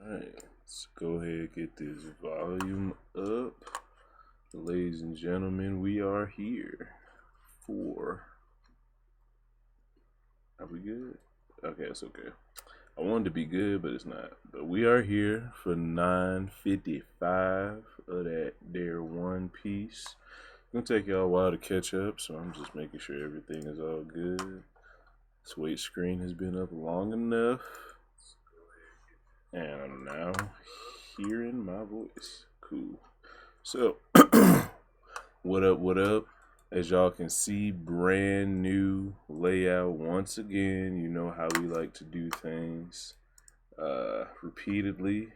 Alright, let's go ahead and get this volume up. Ladies and gentlemen, we are here for... Are we good? Okay, it's okay. I wanted to be good, but it's not. But we are here for 9:55 of that there One Piece. It's gonna take y'all a while to catch up, so I'm just making sure everything is all good. This wait screen has been up long enough. And I'm now hearing my voice. Cool. So, what up, what up? As y'all can see, brand new layout once again. You know how we like to do things repeatedly.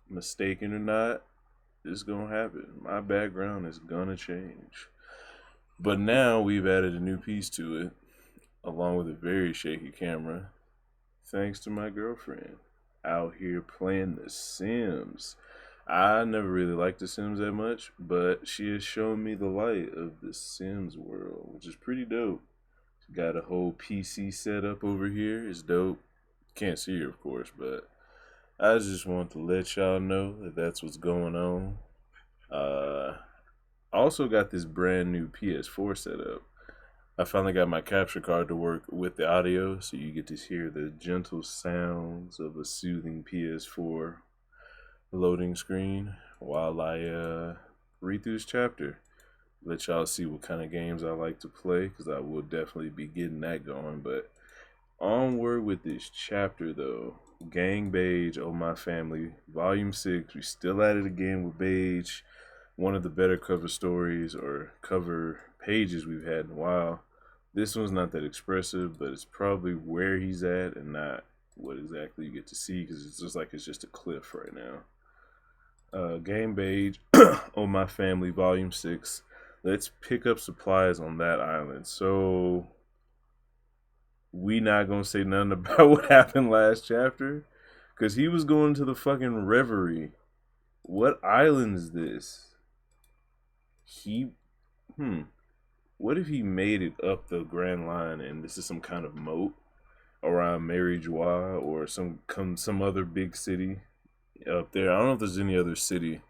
Mistaken or not, this is gonna happen. My background is gonna change. But now we've added a new piece to it, along with a very shaky camera. Thanks to my girlfriend out here playing The Sims. I never really liked The Sims that much, but she has shown me the light of The Sims world, which is pretty dope. Got a whole PC set up over here. It's dope. Can't see her, of course, but I just want to let y'all know that that's what's going on. I also got this brand new PS4 set up. I finally got my capture card to work with the audio, so you get to hear the gentle sounds of a soothing PS4 loading screen while I read through this chapter. Let y'all see what kind of games I like to play, because I will definitely be getting that going. But onward with this chapter, though. Gang Beige, Oh My Family, Volume 6. We still at it again with Beige. One of the better cover stories or cover pages we've had in a while. This one's not that expressive, but it's probably where he's at and not what exactly you get to see, because it's just like it's just a cliff right now. Gang Beige, Oh My Family, Volume 6. Let's pick up supplies on that island. So, we not gonna say nothing about what happened last chapter, because he was going to the fucking Reverie. What island is this? What if he made it up the Grand Line and this is some kind of moat around Mary Joie or some other big city up there? I don't know if there's any other city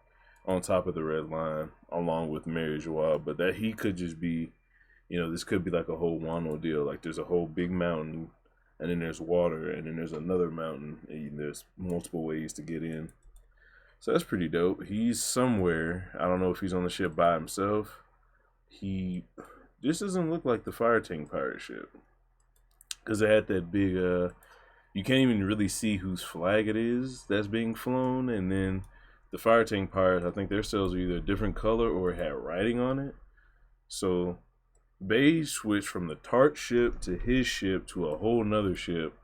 on top of the Red Line along with Mary Joie, but that he could just be, this could be like a whole Wano deal. Like there's a whole big mountain, and then there's water, and then there's another mountain, and there's multiple ways to get in. So that's pretty dope. He's somewhere. I don't know if he's on the ship by himself. This doesn't look like the Fire Tank pirate ship, because it had that big you can't even really see whose flag it is that's being flown. And then the Fire Tank pirates, I think their sails are either a different color or it had writing on it. So Beige switched from the Tart ship to his ship to a whole nother ship.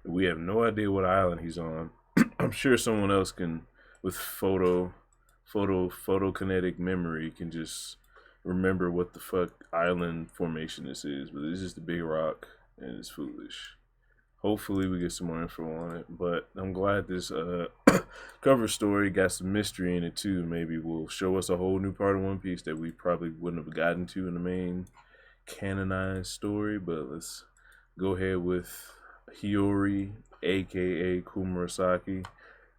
We have no idea what island he's on. I'm sure someone else can, with photokinetic memory, can just remember what the fuck island formation this is. But it's just a big rock and it's foolish. Hopefully we get some more info on it. But I'm glad this cover story got some mystery in it too. Maybe will show us a whole new part of One Piece that we probably wouldn't have gotten to in the main canonized story. But let's go ahead with Hiyori, aka Kumurasaki.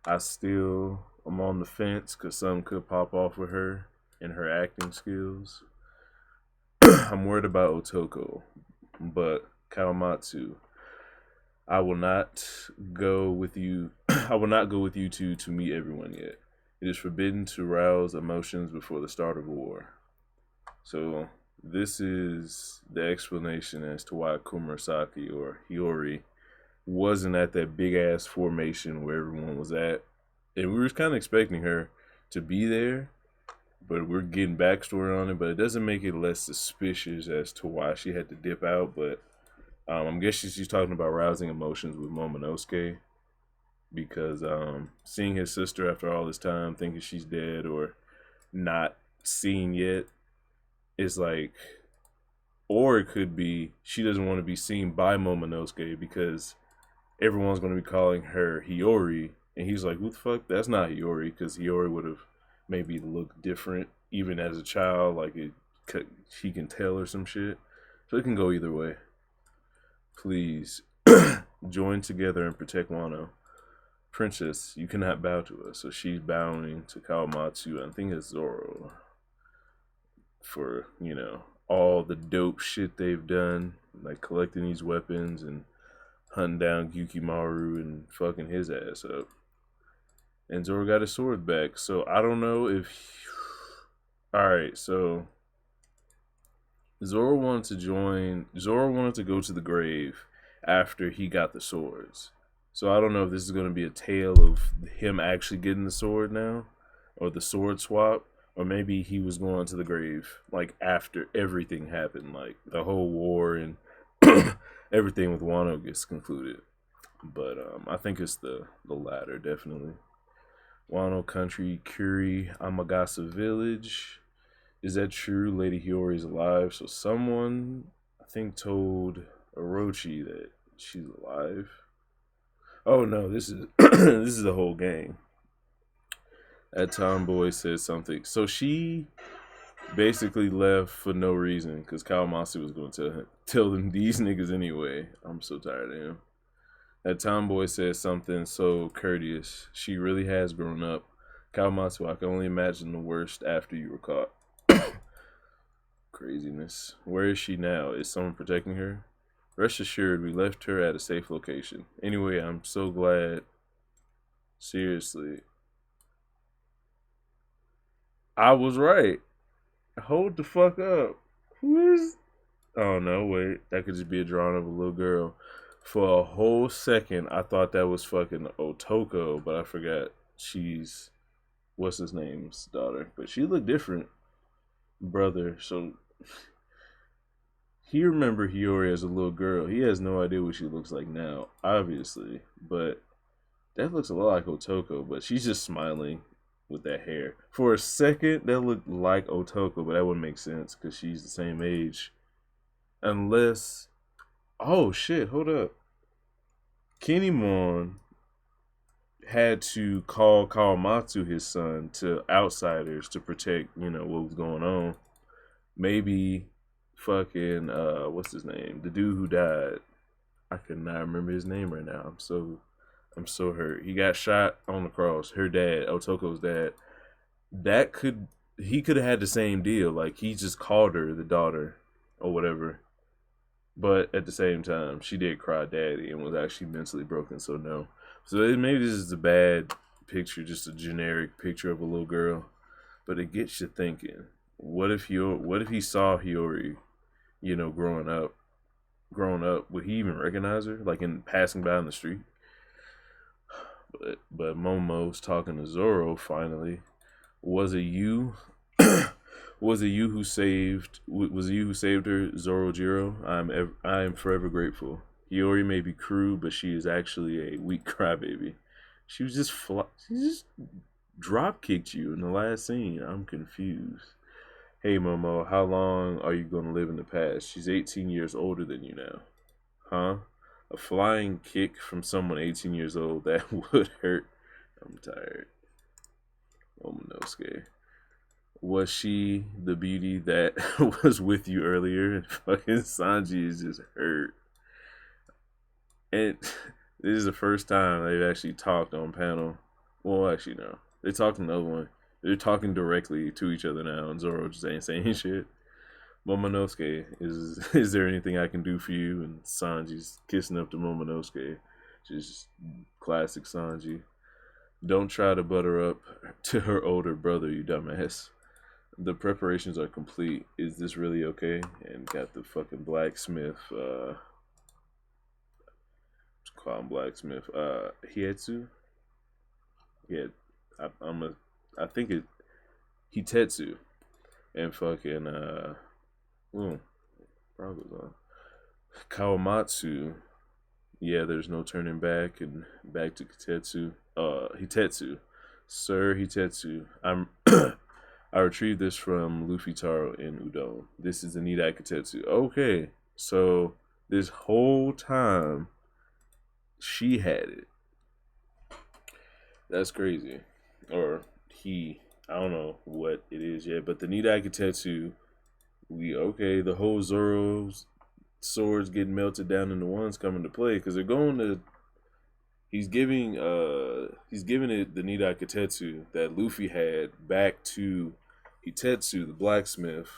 I'm on the fence because something could pop off with her and her acting skills. I'm worried about Otoko, but Kawamatsu, I will not go with you. I will not go with you two to meet everyone yet. It is forbidden to rouse emotions before the start of war. So this is the explanation as to why Kumurasaki or Hiyori wasn't at that big ass formation where everyone was at. And we were kind of expecting her to be there, but we're getting backstory on it. But it doesn't make it less suspicious as to why she had to dip out. But I'm guessing she's talking about rousing emotions with Momonosuke, because seeing his sister after all this time, thinking she's dead or not seen yet, is like, or it could be she doesn't want to be seen by Momonosuke because everyone's going to be calling her Hiyori. And he's like, who the fuck? That's not Hiyori, because Hiyori would have maybe looked different even as a child. Like she can tell or some shit. So it can go either way. Please join together and protect Wano. Princess, you cannot bow to us. So she's bowing to Kawamatsu, and I think it's Zoro, for, all the dope shit they've done, like collecting these weapons and hunting down Gyukimaru and fucking his ass up. And Zoro got his sword back. So I don't know if. Alright, so Zoro wanted to join. Zoro wanted to go to the grave after he got the swords. So I don't know if this is going to be a tale of him actually getting the sword now, or the sword swap, or maybe he was going to the grave like after everything happened, like the whole war and everything with Wano gets concluded. But I think it's the latter, definitely. Wano Country, Kuri, Amagasa Village. Is that true? Lady Hiyori is alive. So someone, I think, told Orochi that she's alive. Oh no, this is this is the whole gang. That tomboy said something. So she basically left for no reason because Kawamatsu was going to tell them these niggas anyway. I'm so tired of him. That tomboy said something so courteous. She really has grown up. Kawamatsu, I can only imagine the worst after you were caught. Craziness. Where is she now? Is someone protecting her? Rest assured, we left her at a safe location. Anyway, I'm so glad. Seriously. I was right. Hold the fuck up. Who is... Oh, no, wait. That could just be a drawing of a little girl. For a whole second, I thought that was fucking Otoko, but I forgot she's... What's his name's daughter? But she looked different. Brother, so... He remembered Hiyori as a little girl. He has no idea what she looks like now, obviously. But that looks a lot like Otoko, but she's just smiling with that hair. For a second, that looked like Otoko, but that wouldn't make sense because she's the same age. Unless... Oh, shit, hold up. Kinemon had to call Kawamatsu his son to outsiders to protect, what was going on. Maybe... fucking what's his name, the dude who died, I cannot remember his name right now. I'm so hurt. He got shot on the cross. Her dad, Otoko's dad, he could have had the same deal, like he just called her the daughter or whatever, but at the same time she did cry daddy and was actually mentally broken. So no, so maybe this is a bad picture, just a generic picture of a little girl, but it gets you thinking, what if he saw Hiyori, growing up, would he even recognize her, like in passing by in the street? But Momo's talking to Zoro finally. Was it you? Was it you who saved? Was it you who saved her, Zorojiro? I am forever grateful. Hiyori may be crude, but she is actually a weak crybaby. She just drop kicked you in the last scene. I'm confused. Hey Momo, how long are you going to live in the past? She's 18 years older than you now. Huh? A flying kick from someone 18 years old, that would hurt. I'm tired. Momonosuke. Was she the beauty that was with you earlier? And fucking Sanji is just hurt. And this is the first time they've actually talked on panel. Well, actually, no. They talked in the other one. They're talking directly to each other now, and Zoro just ain't saying shit. Momonosuke, is there anything I can do for you? And Sanji's kissing up to Momonosuke. Just classic Sanji. Don't try to butter up to her older brother, you dumbass. The preparations are complete. Is this really okay? And got the fucking blacksmith, call him blacksmith, Hietsu? Yeah, I think it Hitetsu and fucking Kawamatsu. Yeah, there's no turning back, and back to Hitetsu. Sir Hitetsu, I retrieved this from Luffy Taro in Udon. This is the Nidai Kitetsu. Okay, so this whole time she had it. That's crazy. Or I don't know what it is yet, but the Nidai Kitetsu, the whole Zoro's swords getting melted down into one's coming to play, because they're going to, he's giving it the Nidai Kotetsu that Luffy had back to Hitetsu, the blacksmith,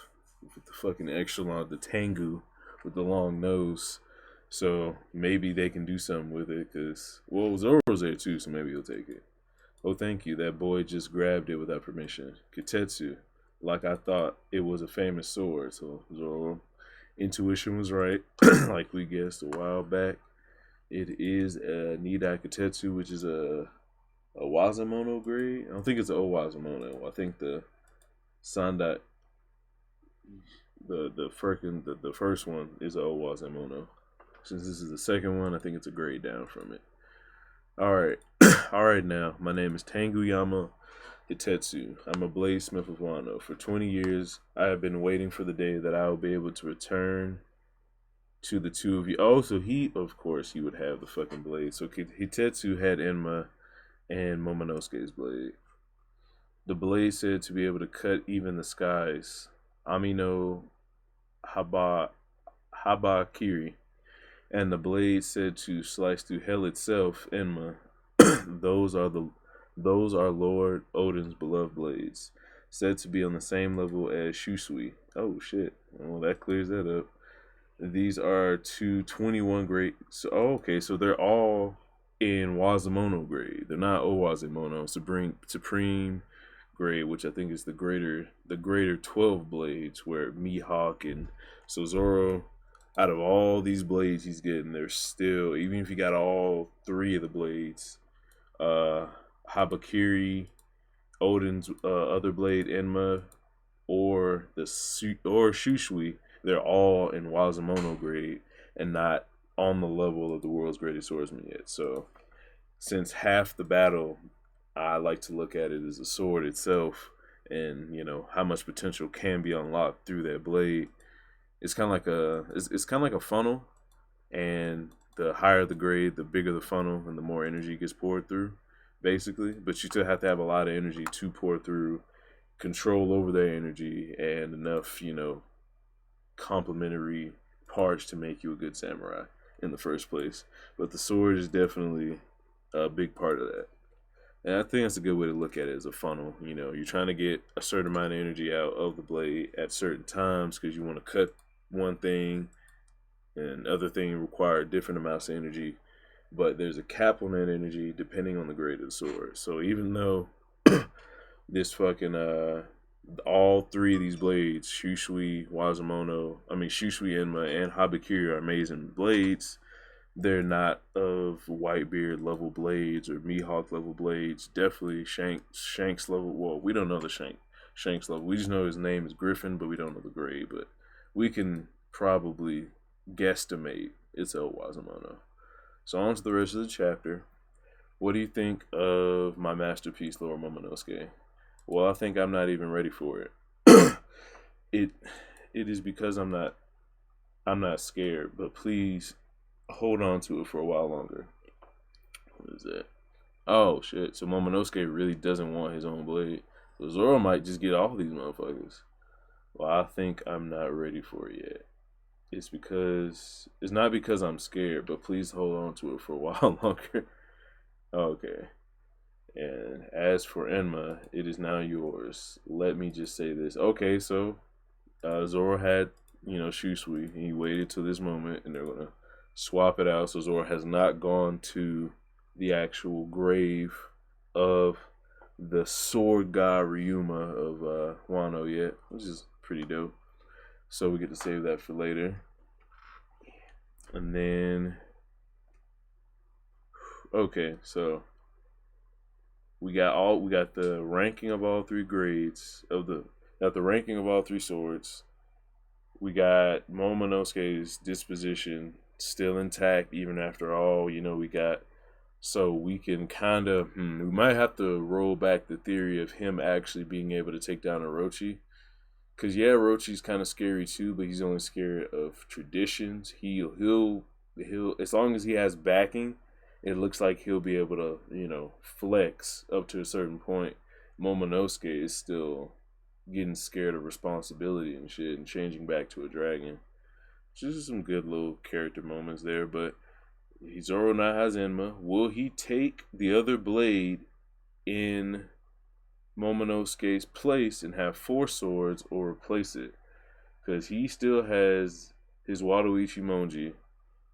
with the fucking echelon, the Tengu with the long nose. So maybe they can do something with it, because, well, Zoro's there too, so maybe he'll take it. Oh, thank you. That boy just grabbed it without permission. Kotetsu, like I thought it was a famous sword. So Zoro, intuition was right, like we guessed a while back. It is a Nidai Kotetsu, which is a Wazamono grade. I don't think it's an Owazamono. I think the Sandai, the first one is a Owazamono. Since this is the second one, I think it's a grade down from it. Alright. Alright now. My name is Tanguyama Hitetsu. I'm a bladesmith of Wano. For 20 years, I have been waiting for the day that I will be able to return to the two of you. Oh, so he, of course, he would have the fucking blade. So Hitetsu had Enma and Momonosuke's blade. The blade said to be able to cut even the skies. Amino Habakiri. And the blade said to slice through hell itself, Enma. those are Lord Odin's beloved blades, said to be on the same level as Shusui. Oh shit. Well, that clears that up. These are 221 grade. So, oh, okay, so they're all in Wazamono grade. They're not Owazamono. Supreme grade, which I think is the greater 12 blades, where Mihawk and so Zoro, out of all these blades he's getting, there's still, even if he got all three of the blades, Habakiri, Odin's other blade, Enma, or Shusui, they're all in Wazamono grade and not on the level of the world's greatest swordsman yet. So, since half the battle, I like to look at it as the sword itself, and how much potential can be unlocked through that blade. It's kind of like a funnel, and the higher the grade, the bigger the funnel, and the more energy gets poured through, basically. But you still have to have a lot of energy to pour through, control over that energy, and enough, complementary parts to make you a good samurai in the first place. But the sword is definitely a big part of that. And I think that's a good way to look at it, as a funnel. You're trying to get a certain amount of energy out of the blade at certain times, because you want to cut one thing and other thing require different amounts of energy. But there's a cap on that energy depending on the grade of the sword. So even though this fucking all three of these blades, Shusui, Enma, and Habakiri, are amazing blades, they're not of Whitebeard level blades or Mihawk level blades. Definitely Shanks level. Well, we don't know the Shanks level. We just know his name is Griffin, but we don't know the grade. But we can probably guesstimate it's El Wazamono. So on to the rest of the chapter. What do you think of my masterpiece, Lord Momonosuke? Well, I think I'm not even ready for it. It is because I'm not scared, but please hold on to it for a while longer. What is that? Oh shit! So Momonosuke really doesn't want his own blade. So Zoro might just get all these motherfuckers. Well, I think I'm not ready for it yet. It's not because I'm scared, but please hold on to it for a while longer. Okay. And as for Enma, it is now yours. Let me just say this. Okay, so Zoro had, Shusui. He waited till this moment, and they're gonna swap it out. So Zoro has not gone to the actual grave of the sword god Ryuma of Wano yet, which is pretty dope. So we get to save that for later. And then, okay, so we got the ranking of all three grades got the ranking of all three swords. We got Momonosuke's disposition still intact even after all. We got, so we can kind of we might have to roll back the theory of him actually being able to take down Orochi. Cause yeah, Orochi's kind of scary too, but he's only scared of traditions. He'll as long as he has backing, it looks like he'll be able to, flex up to a certain point. Momonosuke is still getting scared of responsibility and shit, and changing back to a dragon. Just some good little character moments there, but Zoro now has Enma. Will he take the other blade in Momonosuke's place and have 4 swords, or replace it? Because he still has his Wado Ichimonji.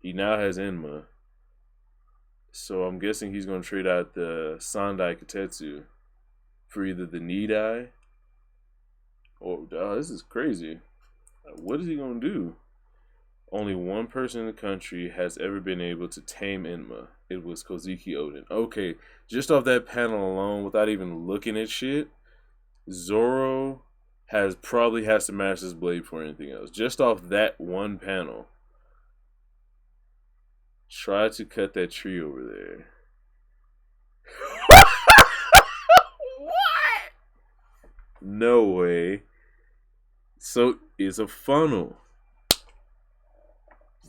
He now has Enma. So I'm guessing he's going to trade out the Sandai Katetsu for either the Nidai or... this is crazy. What is he going to do? Only one person in the country has ever been able to tame Enma. It was Kozuki Oden. Okay, just off that panel alone, without even looking at shit, Zoro probably has to master his blade for anything else. Just off that one panel. Try to cut that tree over there. What? No way. So it's a funnel.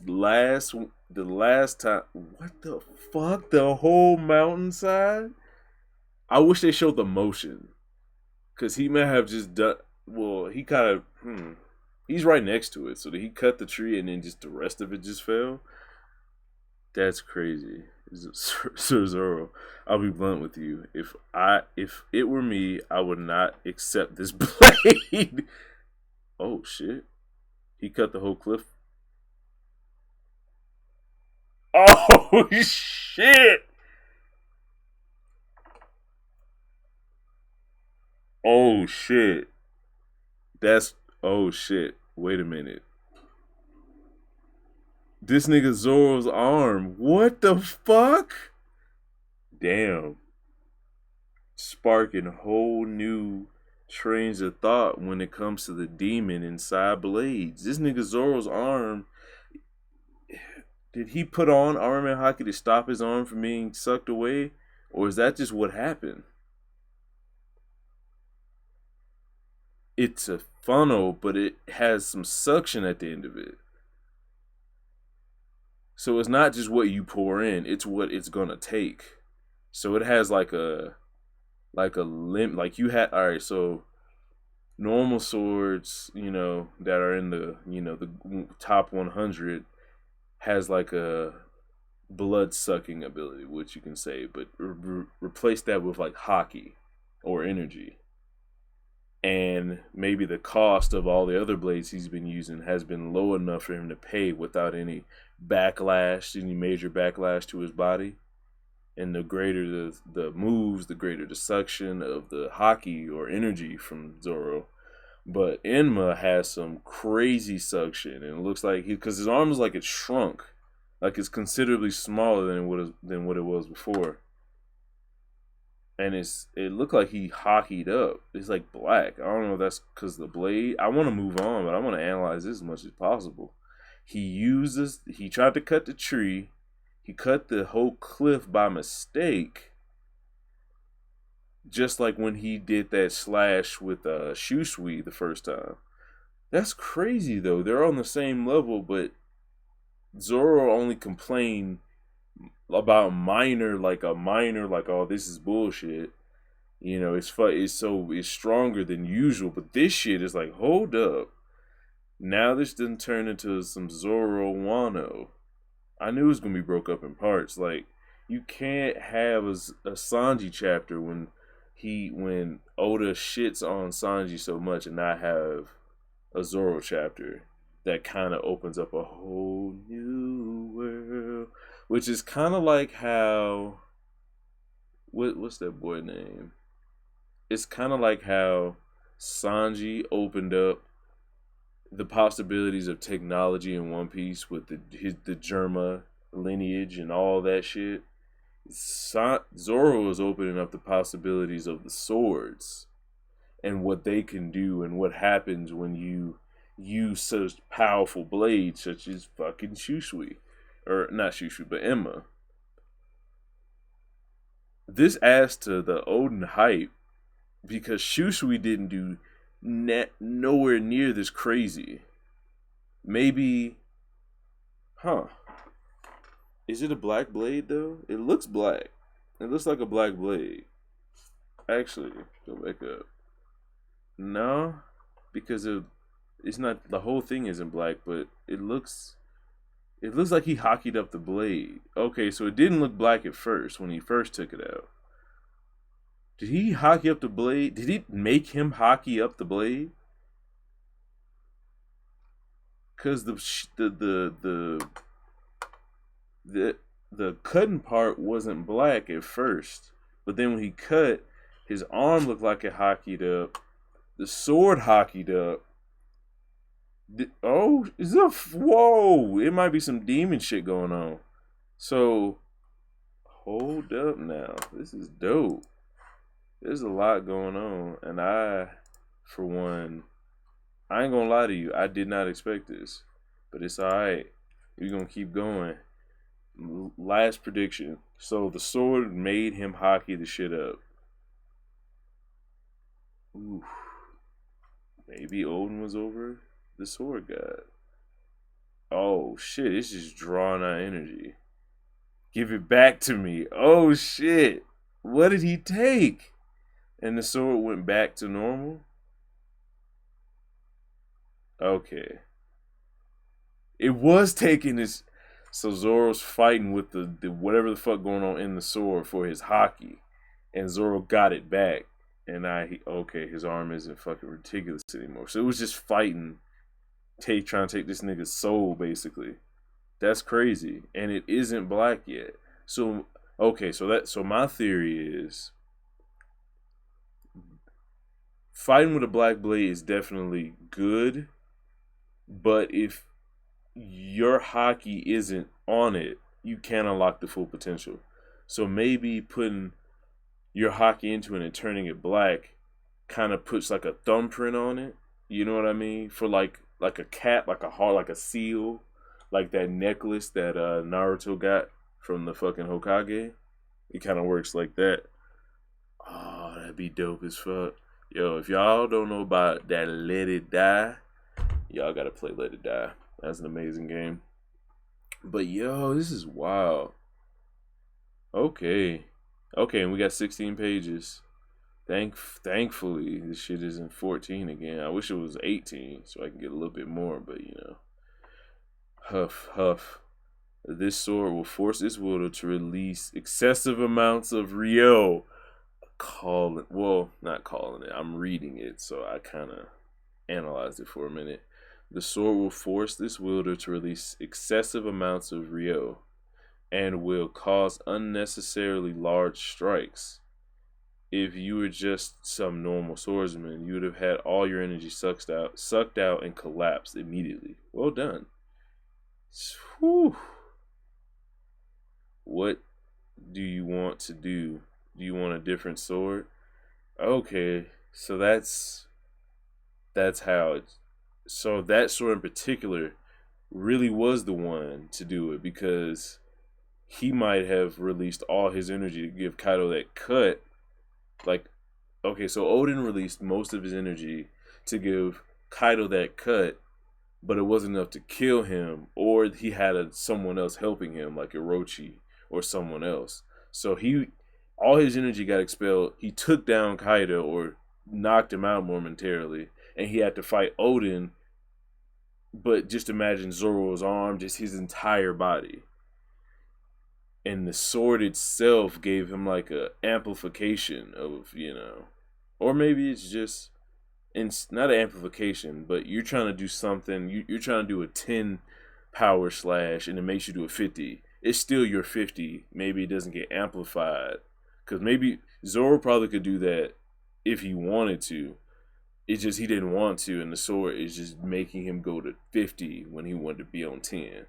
The last time, what the fuck? The whole mountainside? I wish they showed the motion, cause he may have just done. Well, he kind of. He's right next to it, so did he cut the tree and then just the rest of it just fell? That's crazy. Sir Zoro, I'll be blunt with you. If it were me, I would not accept this blade. Oh shit! He cut the whole cliff. Oh shit! Oh shit! That's oh shit! Wait a minute. This nigga Zoro's arm. What the fuck? Damn. Sparking whole new trains of thought when it comes to the demon inside Blades. This nigga Zoro's arm. Did he put on Armament Haki to stop his arm from being sucked away? Or is that just what happened? It's a funnel, but it has some suction at the end of it. So it's not just what you pour in, it's what it's gonna take. So it has like a limp, like you had. All right, so normal swords, that are in the the top 100 has like a blood sucking ability, which you can say, but replace that with like Haki or energy. And maybe the cost of all the other blades he's been using has been low enough for him to pay without any major backlash to his body. And the greater the moves, the greater the suction of the Haki or energy from Zoro. But Enma has some crazy suction, and it looks like because his arm is like it's shrunk, like it's considerably smaller than what it was before. And it looked like he hockeyed up. It's like black. I don't know if that's because the blade. I want to move on, but I want to analyze this as much as possible. He tried to cut the tree. He cut the whole cliff by mistake. Just like when he did that slash with Shusui the first time. That's crazy though. They're on the same level, but Zoro only complained about minor, oh, this is bullshit. It's stronger than usual, but this shit is like, hold up. Now this didn't turn into some Zoro Wano. I knew it was gonna be broke up in parts. Like, you can't have a Sanji chapter when Oda shits on Sanji so much and not have a Zoro chapter that kind of opens up a whole new world. Which is kind of like how... What's that boy name? It's kind of like how Sanji opened up the possibilities of technology in One Piece with the Germa lineage and all that shit. Zoro is opening up the possibilities of the swords and what they can do and what happens when you use such powerful blades such as fucking Shusui. Or not Shushu, but Enma. This adds to the Oden hype because Shusui didn't do nowhere near this crazy. Maybe, is it a black blade though? It looks black. It looks like a black blade. Actually, go back up. No, because it's not. The whole thing isn't black, but it looks It looks like he hockeyed up the blade. Okay, so it didn't look black at first when he first took it out. Did he hockey up the blade? Did he make him hockey up the blade? Because the cutting part wasn't black at first, but then when he cut, his arm looked like it hockeyed up. The sword hockeyed up. Oh, is that whoa? It might be some demon shit going on. So, hold up now. This is dope. There's a lot going on, and for one, I ain't gonna lie to you. I did not expect this, but it's all right. We're gonna keep going. Last prediction. So the sword made him hockey the shit up. Ooh. Maybe Odin was over the sword god. Oh shit, it's just drawing out energy. Give it back to me. Oh shit. What did he take? And the sword went back to normal? Okay. It was taking his. So Zoro's fighting with the whatever the fuck going on in the sword for his hockey. And Zoro got it back. And okay, his arm isn't fucking ridiculous anymore. So it was just fighting, trying to take this nigga's soul, basically. That's crazy. And it isn't black yet. So okay, so my theory is fighting with a black blade is definitely good, but if your hockey isn't on it, you can't unlock the full potential. So maybe putting your hockey into it and turning it black kind of puts like a thumbprint on it. You know what I mean? For like a cat, like a heart, like a seal, like that necklace that Naruto got from the fucking Hokage. It kind of works like that. Oh, that'd be dope as fuck. Yo, if y'all don't know about that Let It Die, y'all gotta play Let It Die. That's an amazing game. But yo, this is wild. Okay. Okay, and we got 16 pages. Thankfully, this shit isn't 14 again. I wish it was 18 so I can get a little bit more, but you know. Huff, huff. This sword will force its wielder to release excessive amounts of Ryo. Not calling it. I'm reading it, so I kind of analyzed it for a minute. The sword will force this wielder to release excessive amounts of Ryo and will cause unnecessarily large strikes. If you were just some normal swordsman, you would have had all your energy sucked out and collapsed immediately. Well done. Whew. What do you want to do? Do you want a different sword? Okay, so that's how it. So that sword in particular really was the one to do it because he might have released all his energy to give Kaido that cut. Like, okay, so Odin released most of his energy to give Kaido that cut, but it wasn't enough to kill him, or he had someone else helping him, like Orochi or someone else. So all his energy got expelled. He took down Kaido or knocked him out momentarily, and he had to fight Odin. But just imagine Zoro's arm, just his entire body. And the sword itself gave him like a amplification of, or maybe it's just not an amplification, but you're trying to do something. You're trying to do a 10 power slash, and it makes you do a 50. It's still your 50. Maybe it doesn't get amplified, because maybe Zoro probably could do that if he wanted to. It's just he didn't want to, and the sword is just making him go to 50 when he wanted to be on 10.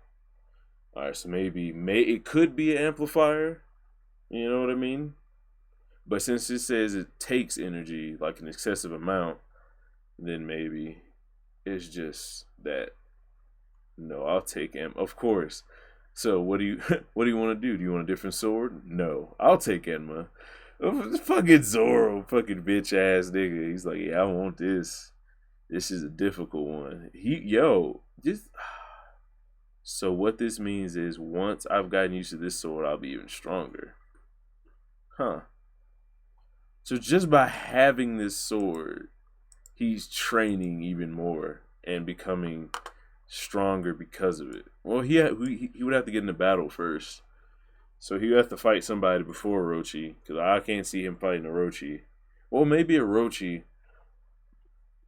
Alright, so maybe it could be an amplifier. You know what I mean? But since it says it takes energy, like an excessive amount, then maybe it's just that. No, I'll take of course. So what do you want to do? Do you want a different sword? No, I'll take Enma. Fucking Zoro, fucking bitch ass nigga. He's like, yeah, I want this. This is a difficult one. So what this means is once I've gotten used to this sword, I'll be even stronger. Huh. So just by having this sword, he's training even more and becoming stronger because of it. Well, he would have to get in the battle first. So he would have to fight somebody before Orochi, because I can't see him fighting Orochi. Well, maybe Orochi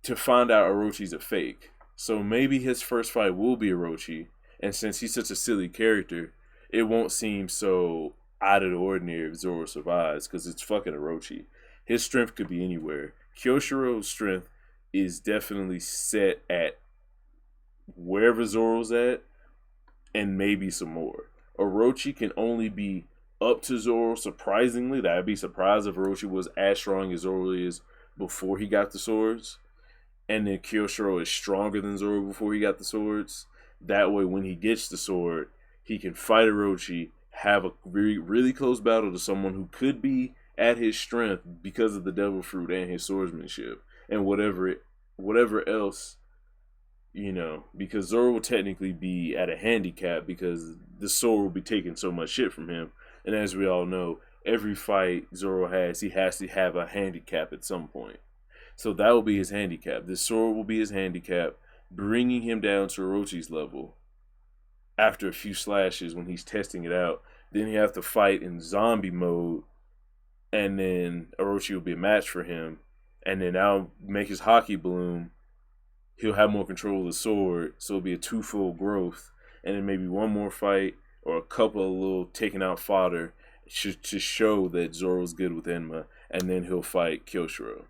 to find out Orochi's a fake. So maybe his first fight will be Orochi, and since he's such a silly character, it won't seem so out of the ordinary if Zoro survives, because it's fucking Orochi. His strength could be anywhere. Kyoshiro's strength is definitely set at wherever Zoro's at, and maybe some more. Orochi can only be up to Zoro. Surprisingly, I'd be surprised if Orochi was as strong as Zoro is before he got the swords. And then Kyoshiro is stronger than Zoro before he got the swords. That way, when he gets the sword, he can fight Orochi, have a really, really close battle to someone who could be at his strength because of the devil fruit and his swordsmanship. And whatever else, because Zoro will technically be at a handicap because the sword will be taking so much shit from him. And as we all know, every fight Zoro has, he has to have a handicap at some point. So that will be his handicap. This sword will be his handicap, bringing him down to Orochi's level after a few slashes when he's testing it out. Then he have to fight in zombie mode, and then Orochi will be a match for him. And then that'll make his hockey bloom. He'll have more control of the sword, so it'll be a twofold growth. And then maybe one more fight or a couple of little taking out fodder to show that Zoro's good with Enma, and then he'll fight Kyoshiro.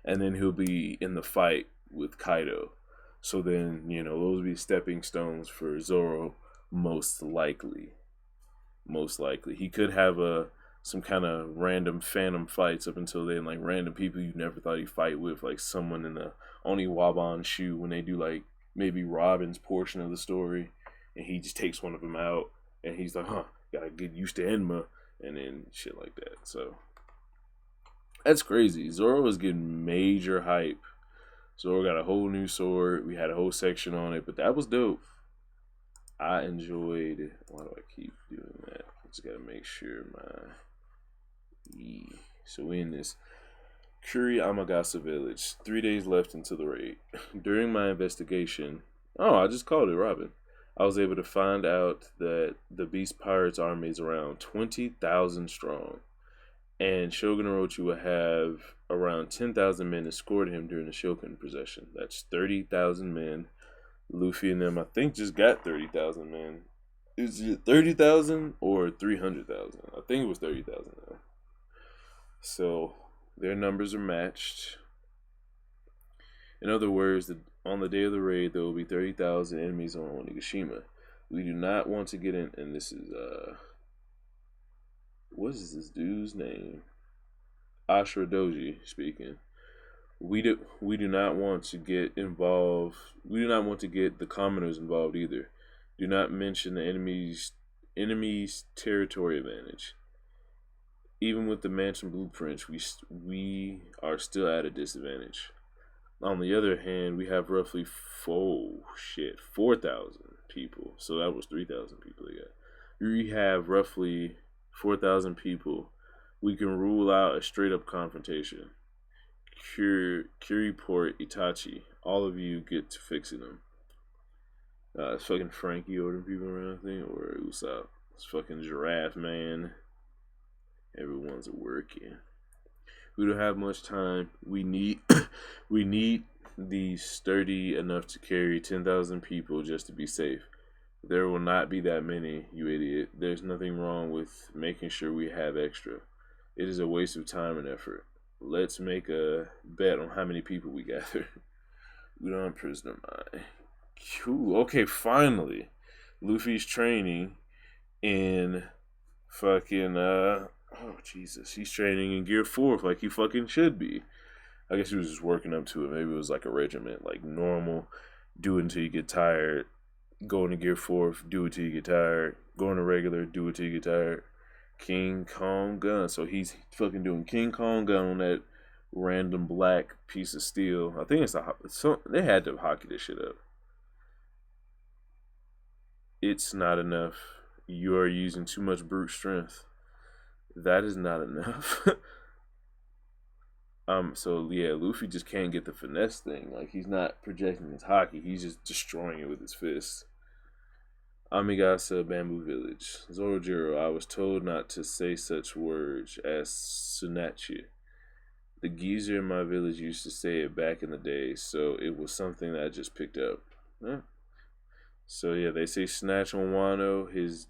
And then he'll be in the fight with Kaido. So then, those will be stepping stones for Zoro, most likely. Most likely. He could have some kind of random phantom fights up until then, like random people you never thought he'd fight with, like someone in the Oniwaban shoe when they do like maybe Robin's portion of the story, and he just takes one of them out, and he's like, gotta get used to Enma, and then shit like that. So that's crazy. Zoro is getting major hype. Zoro got a whole new sword. We had a whole section on it, but that was dope. I enjoyed. Why do I keep doing that? I just gotta make sure So we in this Kuri Amagasa village. 3 days left until the raid. During my investigation, I just called it, Robin. I was able to find out that the Beast Pirates army is around 20,000 strong. And Shogun Orochi will have around 10,000 men escort him during the Shogun procession. That's 30,000 men. Luffy and them, I think, just got 30,000 men. Is it 30,000 or 300,000? I think it was 30,000 now. So their numbers are matched. In other words, on the day of the raid, there will be 30,000 enemies on Onigashima. We do not want to get in, and this is what is this dude's name? Ashura Doji speaking. We do not want to get involved. We do not want to get the commoners involved either. Do not mention the enemy's territory advantage. Even with the mansion blueprints, we are still at a disadvantage. On the other hand, we have roughly 4,000 people. So that was 3,000 people again. We have roughly 4,000 people. We can rule out a straight up confrontation. Kuriport Itachi, all of you get to fixing them. It's fucking Frankie ordering people around, I think, or Usopp. It's fucking Giraffe Man. Everyone's working. We don't have much time. We need these sturdy enough to carry 10,000 people just to be safe. There will not be that many, you idiot. There's nothing wrong with making sure we have extra. It is a waste of time and effort. Let's make a bet on how many people we gather. We don't have prisoner mind. Cool. Okay, finally. Luffy's training in fucking Jesus. He's training in Gear 4 like he fucking should be. I guess he was just working up to it. Maybe it was like a regiment, like normal. Do it until you get tired. Go into Gear 4, do it till you get tired. Go into regular, do it till you get tired. King Kong gun. So he's fucking doing King Kong gun on that random black piece of steel. I think they had to hockey this shit up. It's not enough. You are using too much brute strength. That is not enough. So yeah, Luffy just can't get the finesse thing. Like he's not projecting his hockey; he's just destroying it with his fists. Amigasa Bamboo Village. Zorojiro, I was told not to say such words as Sunachi. The geezer in my village used to say it back in the day, so it was something that I just picked up. Huh? So yeah, they say snatch on Wano. His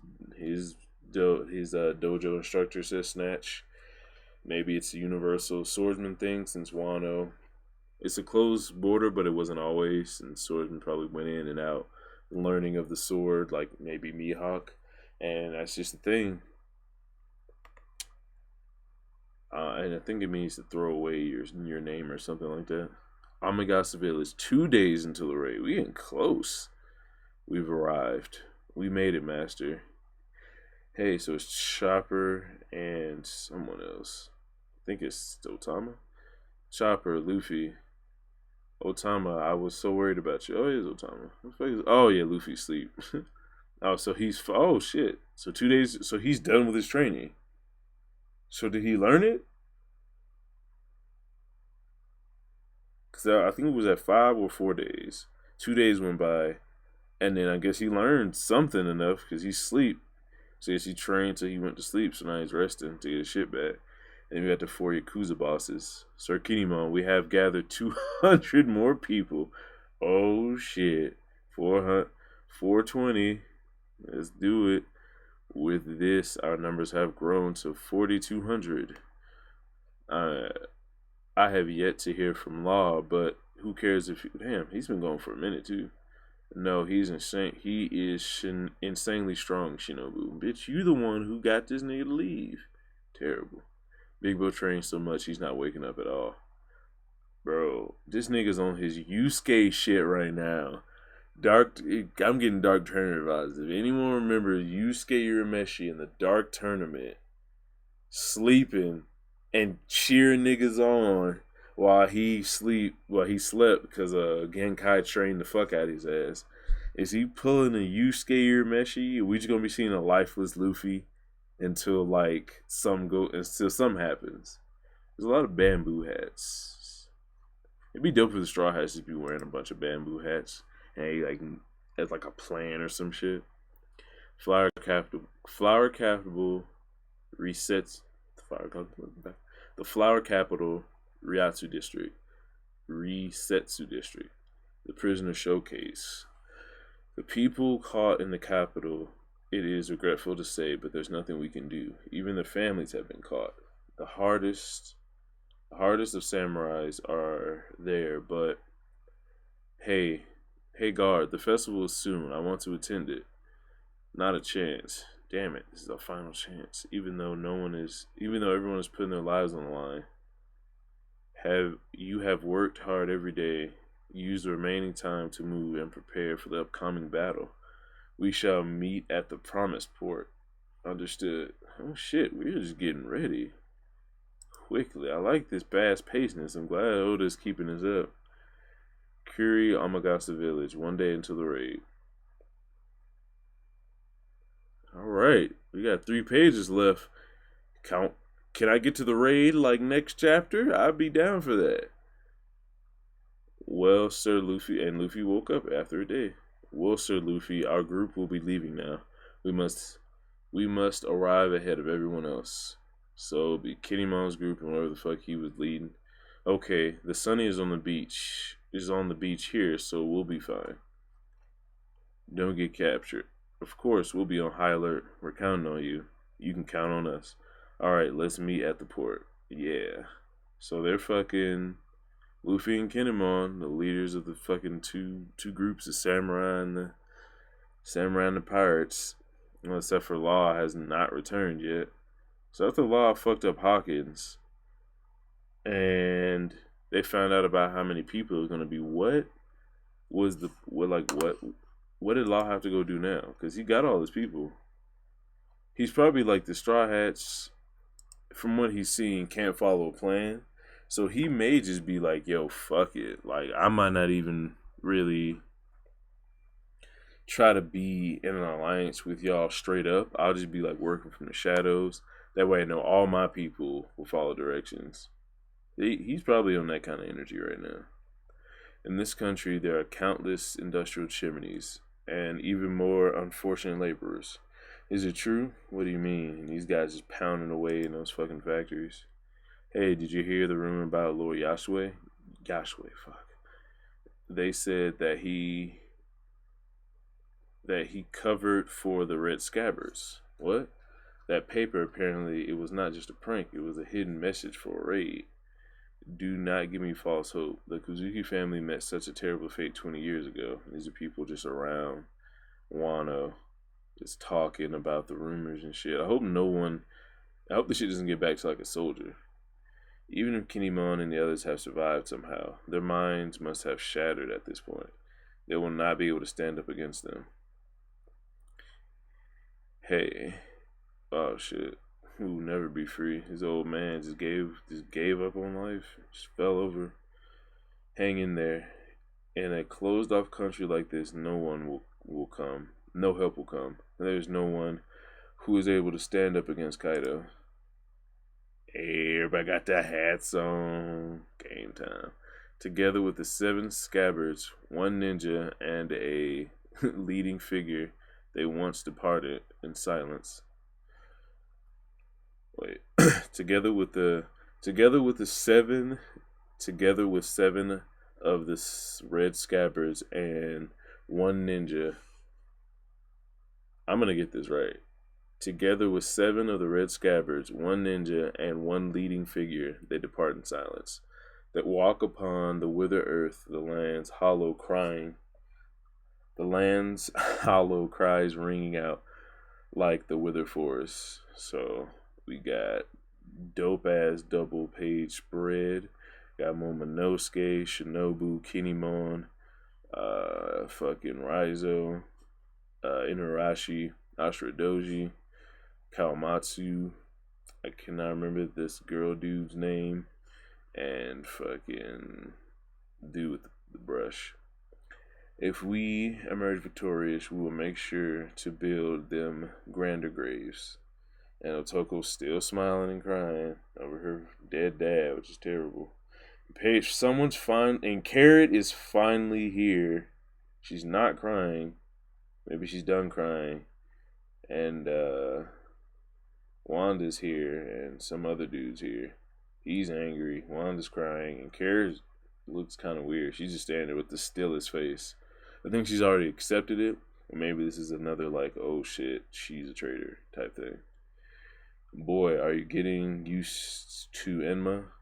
dojo instructor says snatch. Maybe it's a universal swordsman thing since Wano. It's a closed border, but it wasn't always, and swordsmen probably went in and out, learning of the sword, like maybe Mihawk, and that's just the thing. And I think it means to throw away your name or something like that. Amagasa Village, 2 days until the raid. We getting close. We've arrived. We made it, Master. Hey, so it's Chopper and someone else. I think it's Otama. Chopper, Luffy, Otama. I was so worried about you. Oh, it is Otama. Oh yeah, Luffy sleep. Oh, so he's oh shit. So 2 days. So he's done with his training. So did he learn it? Because I think it was at 5 or 4 days. 2 days went by, and then I guess he learned something enough because he's asleep. So I guess he trained till he went to sleep. So now he's resting to get his shit back. And we got the 4 Yakuza bosses. Sir Kinemon, we have gathered 200 more people. Oh shit. 420. Let's do it. With this, our numbers have grown to 4,200. I have yet to hear from Law, but who cares if damn, he's been going for a minute too. No, he's insane. He is insanely strong, Shinobu. Bitch, you the one who got this nigga to leave. Terrible. Big Bro trains so much he's not waking up at all. Bro, this nigga's on his Yusuke shit right now. I'm getting Dark Tournament vibes. If anyone remembers Yusuke Urameshi in the Dark Tournament, sleeping and cheering niggas on while he slept because Genkai trained the fuck out of his ass. Is he pulling a Yusuke Urameshi? Are we just gonna be seeing a lifeless Luffy until something happens? There's a lot of bamboo hats. It'd be dope for the Straw Hats to be wearing a bunch of bamboo hats and he as like a plan or some shit. Flower capital resets the flower capital Ryatsu district. Risetsu district. The prisoner showcase. The people caught in the capital, it is regretful to say, but there's nothing we can do. Even their families have been caught. The hardest of samurais are there, but hey guard, the festival is soon. I want to attend it. Not a chance. Damn it, this is our final chance. Even though everyone is putting their lives on the line. You have worked hard every day. Use the remaining time to move and prepare for the upcoming battle. We shall meet at the promised port. Understood. Oh shit, we're just getting ready. Quickly. I like this fast pacedness. I'm glad Oda's keeping us up. Kuri Amagasa Village, 1 day until the raid. Alright, we got 3 pages left. Can I get to the raid like next chapter? I'd be down for that. Well, Sir Luffy, and Luffy woke up after a day. Well, Sir Luffy, our group will be leaving now. We must arrive ahead of everyone else. So it'll be Kinemon's group and whatever the fuck he was leading. Okay, the Sunny is on the beach. Here, so we'll be fine. Don't get captured. Of course, we'll be on high alert. We're counting on you. You can count on us. Alright, let's meet at the port. Yeah. So they're fucking Luffy and Kinemon, the leaders of the fucking two groups, the samurai and the pirates. Well, except for Law has not returned yet. So after Law fucked up Hawkins, and they found out about how many people it was gonna be, what did Law have to go do now? Because he got all his people. He's probably like the Straw Hats, from what he's seen, can't follow a plan. So he may just be like, yo, fuck it. Like, I might not even really try to be in an alliance with y'all straight up. I'll just be like working from the shadows. That way I know all my people will follow directions. He's probably on that kind of energy right now. In this country, there are countless industrial chimneys and even more unfortunate laborers. Is it true? What do you mean? These guys just pounding away in those fucking factories. Hey, did you hear the rumor about Lord Yashwe? Yashwe, fuck. They said that he covered for the Red Scabbards. What? That paper, apparently, it was not just a prank, it was a hidden message for a raid. Do not give me false hope. The Kuzuki family met such a terrible fate 20 years ago. These are people just around Wano, just talking about the rumors and shit. I hope the shit doesn't get back to like a soldier. Even if Kinemon and the others have survived somehow, their minds must have shattered at this point. They will not be able to stand up against them. Hey, oh shit, who will never be free. His old man just gave up on life, just fell over. Hang in there. In a closed off country like this, no one will come. No help will come. There's no one who is able to stand up against Kaido. Hey, everybody got their hats on. Game time. Together with the 7 scabbards, 1 ninja, and a leading figure, they once departed in silence. Wait. together with the 7 together with 7 of the red scabbards and 1 ninja. I'm gonna get this right. Together with 7 of the red scabbards, 1 ninja, and 1 leading figure, they depart in silence. That walk upon the withered earth, the land's hollow cries ringing out like the withered forest. So we got dope ass double page spread. Got Momonosuke, Shinobu, Kinemon, fucking Raizo, Inarashi, Ashura-doji, Kawamatsu. I cannot remember this girl dude's name, and fucking dude with the brush. If we emerge victorious, we will make sure to build them grander graves. And Otoko's still smiling and crying over her dead dad, which is terrible. Page, someone's fine, and Carrot is finally here. She's not crying. Maybe she's done crying. And Wanda's here, and some other dude's here. He's angry. Wanda's crying, and Carrot looks kind of weird. She's just standing there with the stillest face. I think she's already accepted it. Or maybe this is another like, oh shit, she's a traitor type thing. Boy, are you getting used to Enma?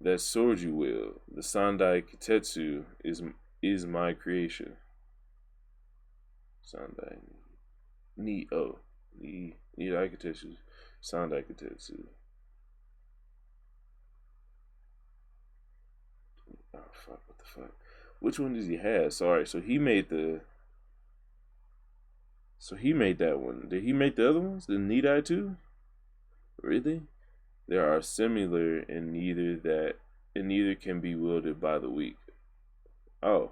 That sword you wield, the Sandai Kitetsu, is my creation. Sandai Ni Kitetsu. Sandai Kitetsu. Oh fuck, what the fuck? Which one does he have? Sorry, so he made that one. Did he make the other ones? The Nidai too? Really? There are similar in neither can be wielded by the weak. Oh.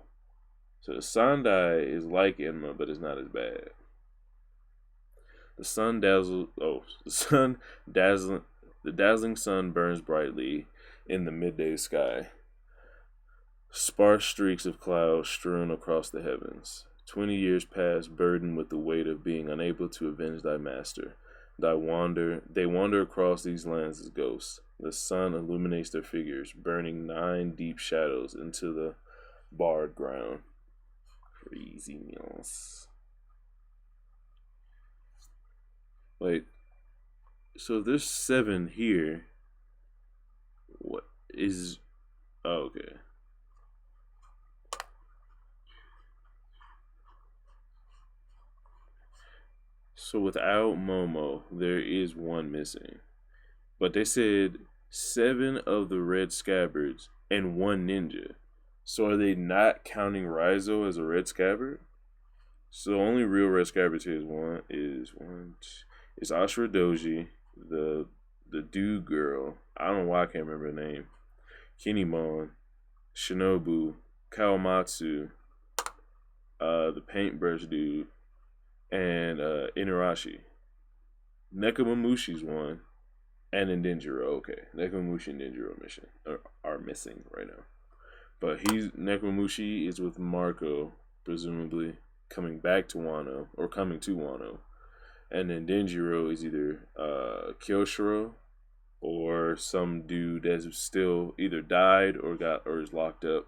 So the Sandai is like Enma, but it's not as bad. The dazzling sun burns brightly in the midday sky. Sparse streaks of cloud strewn across the heavens. 20 years pass, burdened with the weight of being unable to avenge thy master. They wander across these lands as ghosts. The sun illuminates their figures, burning 9 deep shadows into the barred ground. Crazy meals. Wait, so there's 7 here. What is... Oh, okay. So without Momo, there is 1 missing. But they said 7 of the red scabbards and 1 ninja. So are they not counting Raizo as a red scabbard? So the only real red scabbards here is Ashura-doji, the dude girl. I don't know why I can't remember her name. Kinemon, Shinobu, Kawamatsu, the paintbrush dude, and Inarashi. Nekomamushi's 1. And then Denjiro, okay. Nekomamushi and Denjiro are missing right now. But Nekomamushi is with Marco, presumably coming back to Wano, or coming to Wano. And then Denjiro is either Kyoshiro or some dude that's still either died or is locked up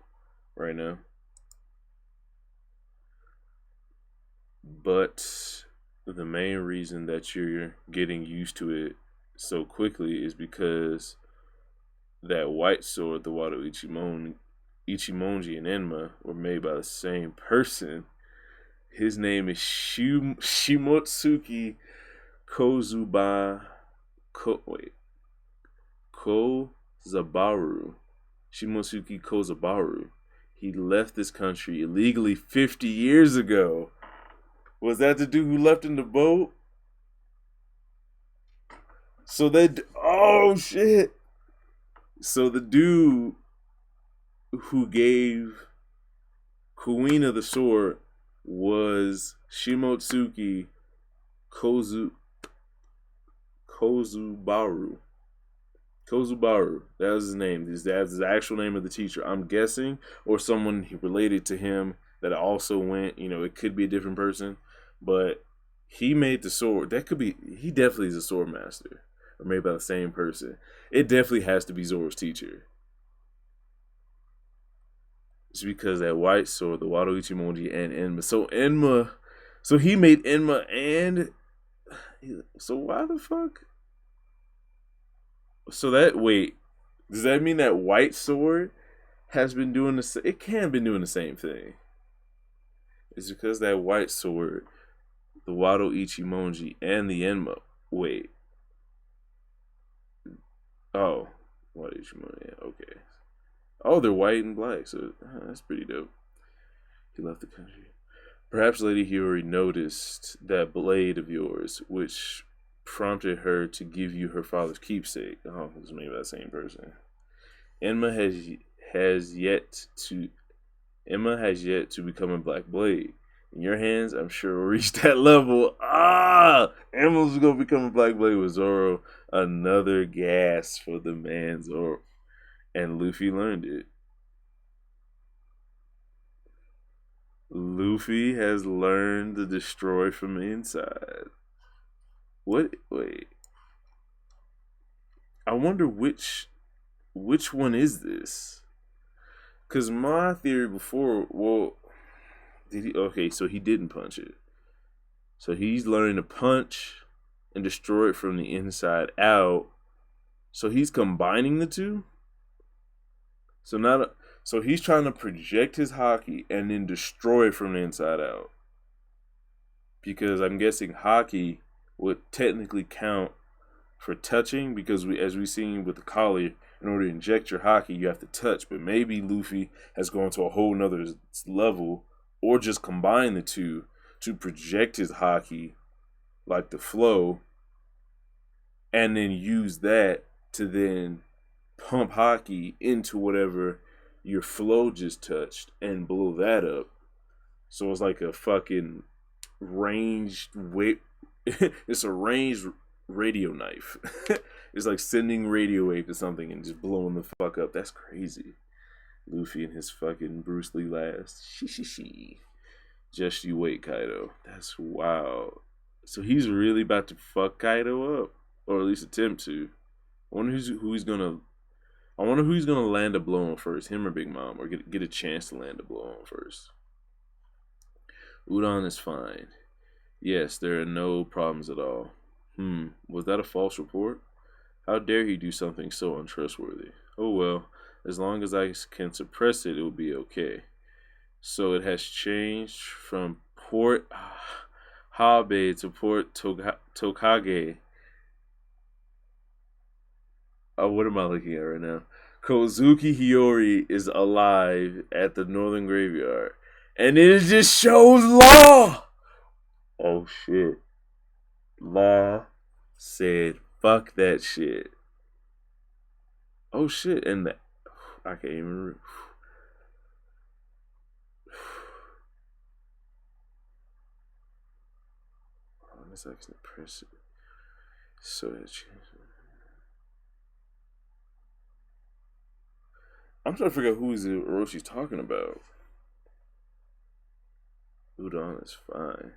right now. But the main reason that you're getting used to it so quickly is because that white sword, the Wado Ichimonji and Enma were made by the same person. His name is Shimotsuki Kozuba Kozabaru. Shimotsuki Kozabaru. He left this country illegally 50 years ago. Was that the dude who left in the boat? So oh shit. So the dude who gave Kuina the sword was Shimotsuki Kozubaru. Kozubaru. That was his name. That's the actual name of the teacher, I'm guessing, or someone related to him that also went. It could be a different person, but he made the sword. That could be. He definitely is a sword master, or made by the same person. It definitely has to be Zoro's teacher. It's because that white sword, the Wado Ichimonji and Enma. So he made Enma and. So why the fuck? So does that mean that white sword has been doing the? It can have been doing the same thing. It's because that white sword, the Wado Ichimonji and the Enma. Wait. Oh, Wado Ichimonji. Okay. Oh, they're white and black, so that's pretty dope. He left the country. Perhaps Lady Hiyori noticed that blade of yours, which prompted her to give you her father's keepsake. Oh, it was made by the same person. Enma has yet to become a black blade. In your hands, I'm sure we'll reach that level. Enma's gonna become a black blade with Zoro. Another gas for the man Zoro. And Luffy learned it. Luffy has learned to destroy from the inside. What? Wait. I wonder which one is this? Because my theory before, did he? Okay, so he didn't punch it. So he's learning to punch and destroy it from the inside out. So he's combining the two. So he's trying to project his haki and then destroy it from the inside out. Because I'm guessing haki would technically count for touching, because as we've seen with the collar, in order to inject your haki, you have to touch. But maybe Luffy has gone to a whole nother level, or just combine the two to project his haki, like the flow, and then use that to then pump haki into whatever your flow just touched and blow that up. So it's like a fucking ranged wave. It's a ranged radio knife. It's like sending radio wave to something and just blowing the fuck up. That's crazy. Luffy and his fucking Bruce Lee last. Just you wait, Kaido. That's wild. So he's really about to fuck Kaido up, or at least attempt to. I wonder who he's gonna land a blow on first, him or Big Mom, or get a chance to land a blow on first. Udon is fine. Yes, there are no problems at all. Was that a false report? How dare he do something so untrustworthy? Oh well, as long as I can suppress it, it will be okay. So it has changed from Port Habe to Port Tokage. What am I looking at right now? Kozuki Hiyori is alive at the Northern Graveyard. And it just shows Law! Oh shit. Law said, fuck that shit. Oh shit, and I can't even remember. I guess I can press it. So that changed. I'm trying to figure out who is it Oroshi's talking about. Udon is fine.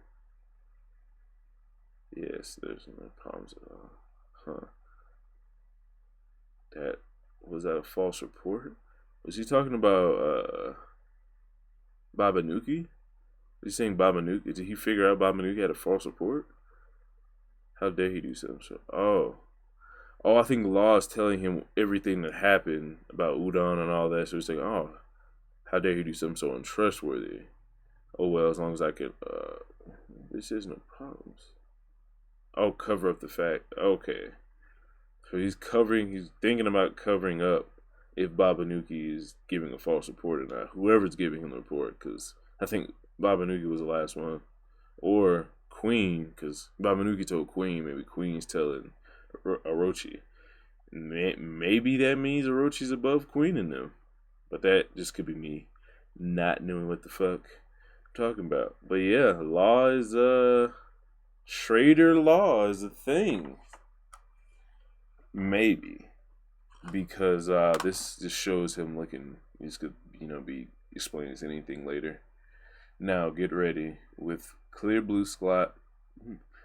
Yes, there's no problems at all. Huh. That was that a false report? Was he talking about Babanuki? Was he saying Babanuki? Did he figure out Babanuki had a false report? How dare he do something so? Oh, I think Law is telling him everything that happened about Udon and all that. So he's saying, oh, how dare he do something so untrustworthy? Oh well, as long as I can. This is no problems. Oh, cover up the fact. Okay, so he's covering. He's thinking about covering up if Babanuki is giving a false report or not. Whoever's giving him the report, because I think Babanuki was the last one, or Queen, because Babanuki told Queen. Maybe Queen's telling Orochi. Maybe that means Orochi's above Queen in them, but that just could be me not knowing what the fuck I'm talking about. But yeah, Law is Schrader Law is a thing. Maybe because this just shows him looking. He's could be explaining this anything later. Now get ready with clear blue sky.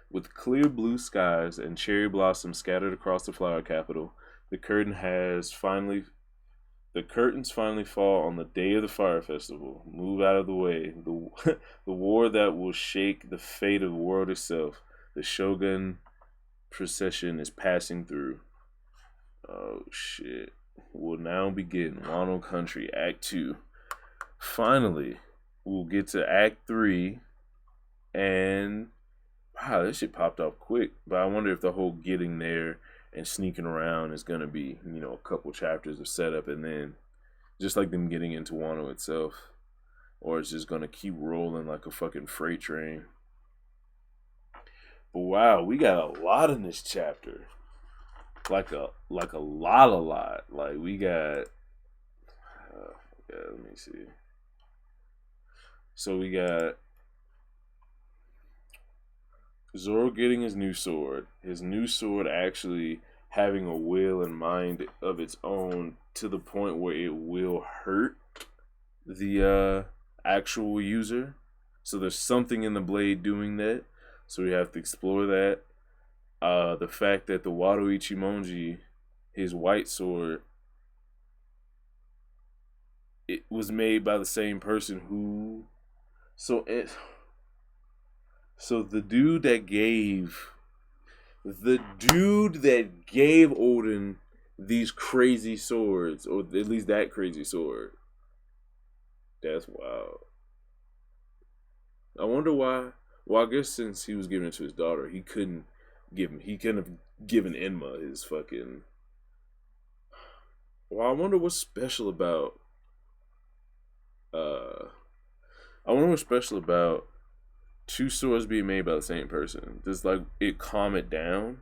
With clear blue skies and cherry blossoms scattered across the flower capital, the curtains finally fall on the day of the fire festival. Move out of the way. The war that will shake the fate of the world itself. The Shogun procession is passing through. Oh shit. Will now begin Wano Country Act 2. Finally, we'll get to Act 3 and wow, this shit popped off quick. But I wonder if the whole getting there and sneaking around is gonna be, a couple chapters of setup and then just like them getting into Wano itself. Or it's just gonna keep rolling like a fucking freight train. But wow, we got a lot in this chapter. Like a lot. Like we got let me see. So we got Zoro getting his new sword. His new sword actually having a will and mind of its own to the point where it will hurt the actual user. So there's something in the blade doing that. So we have to explore that. The fact that the Wado Ichimonji, his white sword, it was made by the same person who. So the dude that gave Oden these crazy swords, or at least that crazy sword. That's wild. I wonder why. Well, I guess since he was giving it to his daughter, he couldn't have given Enma his fucking. Well, I wonder what's special about. I wonder what's special about two swords being made by the same person. Does like it calm it down,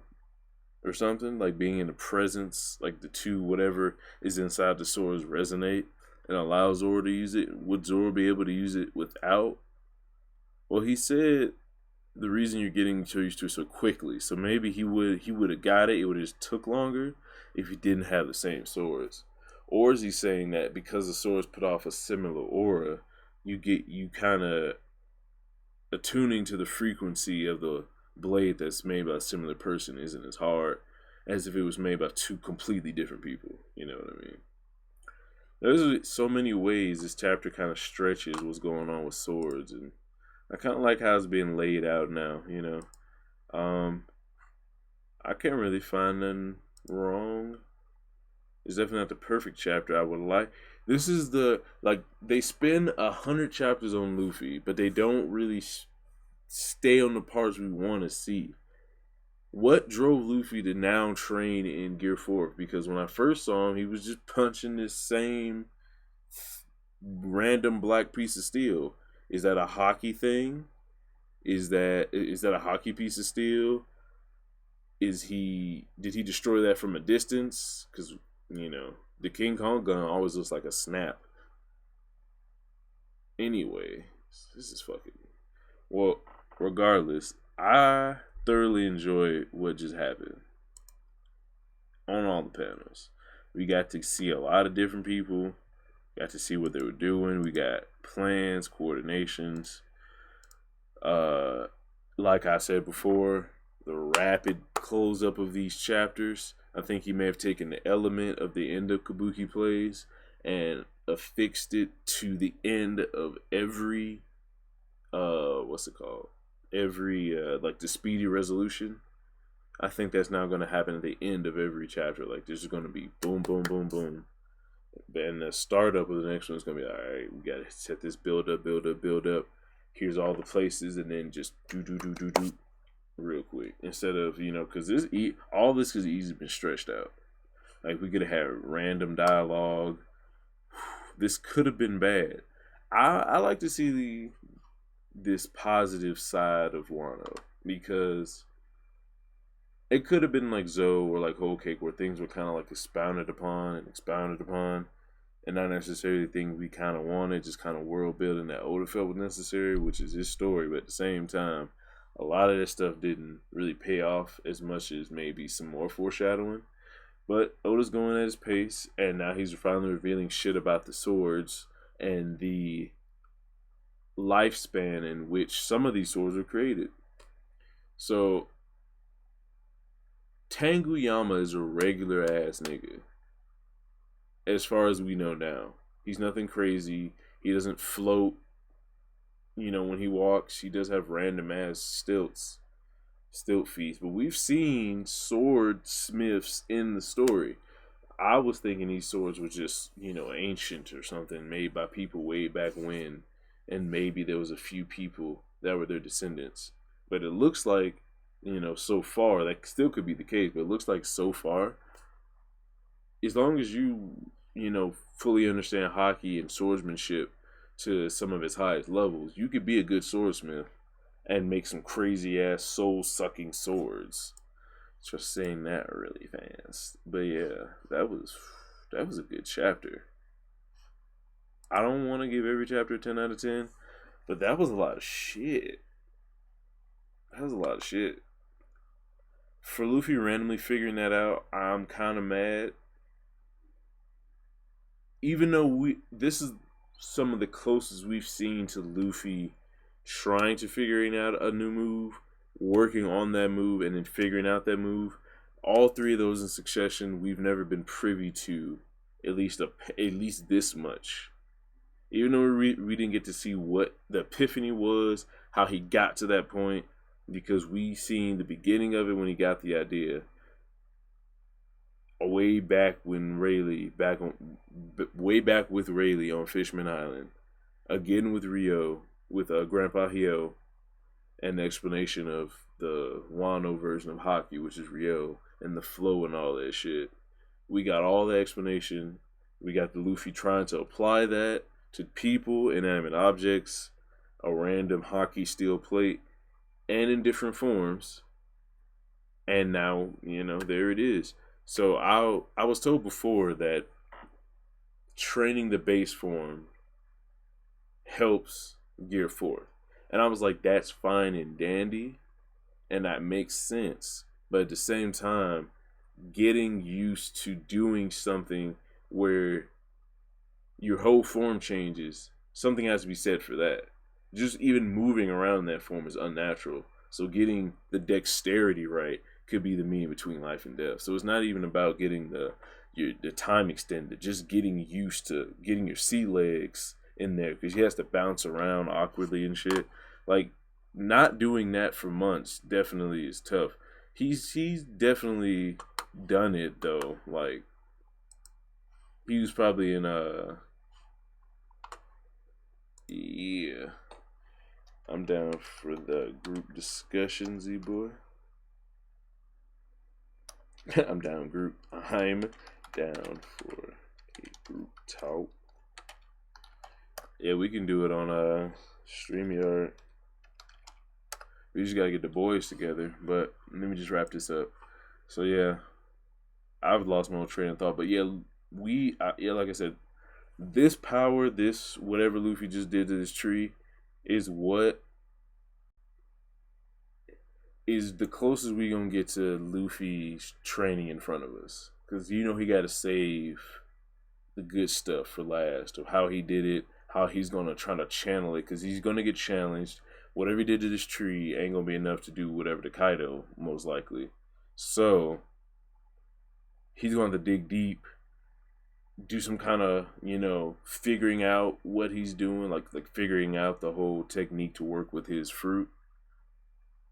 or something? Like being in the presence, like the two whatever is inside the swords resonate and allow Zoro to use it. Would Zoro be able to use it without? Well, he said the reason you're getting so used to it so quickly. So maybe he would have got it. It would have just took longer if he didn't have the same swords. Or is he saying that because the swords put off a similar aura, you kind of attuning to the frequency of the blade that's made by a similar person isn't as hard as if it was made by two completely different people. You know what I mean? There's so many ways this chapter kind of stretches what's going on with swords, and I kind of like how it's being laid out now. I can't really find nothing wrong. It's definitely not the perfect chapter I would like. This is they spend 100 chapters on Luffy, but they don't really stay on the parts we want to see. What drove Luffy to now train in Gear 4? Because when I first saw him, he was just punching this same random black piece of steel. Is that a hockey thing? Is that a hockey piece of steel? Did he destroy that from a distance? Because the King Kong gun always looks like a snap. Anyway, this is fucking. Well, regardless, I thoroughly enjoyed what just happened on all the panels. We got to see a lot of different people. Got to see what they were doing. We got plans, coordinations. Like I said before, the rapid close up of these chapters. I think he may have taken the element of the end of Kabuki plays and affixed it to the end of every what's it called? Every like the speedy resolution. I think that's now going to happen at the end of every chapter. Like there's going to be boom, boom, boom, boom, and the startup of the next one is going to be all right. We got to set this build up, build up, build up. Here's all the places, and then just do real quick instead of because this all this has easily been stretched out. Like we could have had random dialogue. This could have been bad. I like to see this positive side of Wano because it could have been like Zoe or like Whole Cake where things were kind of like expounded upon and not necessarily things we kind of wanted, just kind of world building that Oda felt was necessary, which is his story. But at the same time, a lot of this stuff didn't really pay off as much as maybe some more foreshadowing. But Oda's going at his pace, and now he's finally revealing shit about the swords and the lifespan in which some of these swords were created. So Tanguyama is a regular ass nigga. As far as we know now. He's nothing crazy. He doesn't float. When he walks, he does have random ass stilt feats. But we've seen sword smiths in the story. I was thinking these swords were just, ancient or something, made by people way back when. And maybe there was a few people that were their descendants. But it looks like, so far, that still could be the case, but it looks like so far, as long as you, fully understand hockey and swordsmanship to some of its highest levels, you could be a good swordsmith and make some crazy ass soul sucking swords. Just saying that really fast. But yeah, that was a good chapter. I don't want to give every chapter a 10 out of 10, but that was a lot of shit. For Luffy randomly figuring that out, I'm kind of mad. Even though this is some of the closest we've seen to Luffy trying to figuring out a new move, working on that move, and then figuring out that move. All three of those in succession, we've never been privy to at least this much. Even though we didn't get to see what the epiphany was, how he got to that point, because we seen the beginning of it when he got the idea. Way back when way back with Rayleigh on Fishman Island, again with Rio, with Grandpa Hio, and the explanation of the Wano version of hockey, which is Rio, and the flow and all that shit. We got all the explanation. We got the Luffy trying to apply that to people, inanimate objects, a random hockey steel plate, and in different forms. And now, there it is. So I was told before that training the base form helps Gear 4. And I was like, that's fine and dandy, and that makes sense. But at the same time, getting used to doing something where your whole form changes, something has to be said for that. Just even moving around that form is unnatural. So getting the dexterity right could be the mean between life and death. So it's not even about getting the time extended, just getting used to getting your sea legs in there, because he has to bounce around awkwardly and shit. Like, not doing that for months definitely is tough. He's definitely done it though. Like, he was probably in yeah. I'm down for the group discussion, Z-boy. I'm down for a group talk. Yeah, we can do it on StreamYard. We just gotta get the boys together. But let me just wrap this up. So yeah, I've lost my own train of thought. But yeah, like I said, this power, this whatever Luffy just did to this tree, is what is the closest we gonna get to Luffy's training in front of us. Because he got to save the good stuff for last, of how he did it, how he's gonna try to channel it, because he's gonna get challenged. Whatever he did to this tree ain't gonna be enough to do whatever to Kaido, most likely. So he's going to dig deep, do some kind of, figuring out what he's doing, like figuring out the whole technique to work with his fruit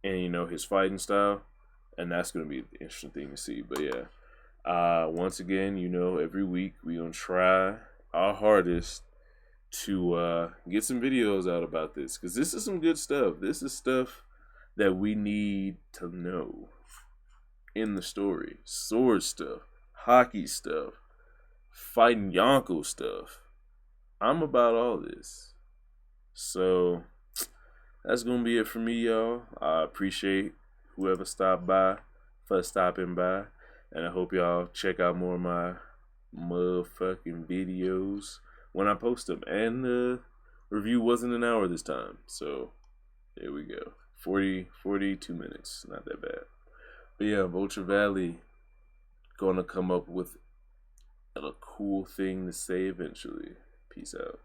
and his fighting style, and that's gonna be an interesting thing to see. But yeah, once again, every week we gonna try our hardest to get some videos out about this, because this is some good stuff. This is stuff that we need to know in the story. Sword stuff, hockey stuff, fighting Yonko stuff. I'm about all this. So that's gonna be it for me, y'all. I appreciate whoever stopped by for stopping by, and I hope y'all check out more of my motherfucking videos when I post them. And the review wasn't an hour this time, so there we go. 42 minutes, not that bad. But yeah, Vulture Valley gonna come up with a cool thing to say eventually. Peace out.